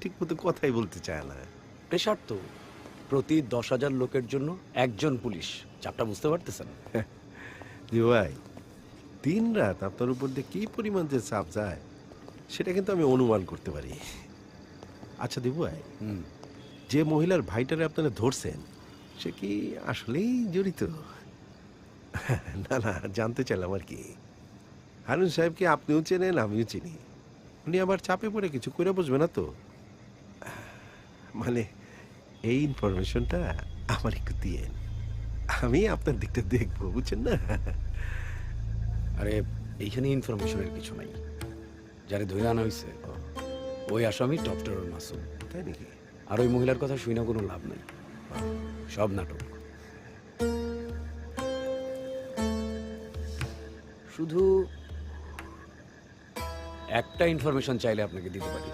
ঠিক মতো কথাই বলতে চায় না। প্রেশার তো প্রতি 10,000 লোকের জন্য একজন পুলিশ, চাপটা বুঝতে পারতেছেন? জি ভাই, দিন রাত আপনার উপর দিয়ে কি পরিমাণ যে চাপ যায় সেটা কিন্তু আমি অনুমান করতে পারি। আচ্ছা দিবু ভাই, হুম। যে মহিলার ভাইটারে আপনারা ধরছেন সে কি আসলেই জড়িত? না না, জানতে চাইলাম আর কি। হারুন সাহেবকে আপনিও চেনেন, আমিও চিনি। উনি আবার চাপে পড়ে কিছু করে বসবে না তো? মানে এই ইনফরমেশনটা আমার একটু দিয়েন, আমি আপনার দিকটা দেখবো, বুঝছেন না? আরে এইখানে ইনফরমেশনের কিছু নাই। যারে ধরে আনা হয়েছে ওই আসামি টপ টেরর মাসুম। তাই নাকি? আর ওই মহিলার কথা শুই না কোনো লাভ নাই, সব নাটক। শুধু একটা ইনফরমেশন চাইলে আপনাকে দিতে পারি।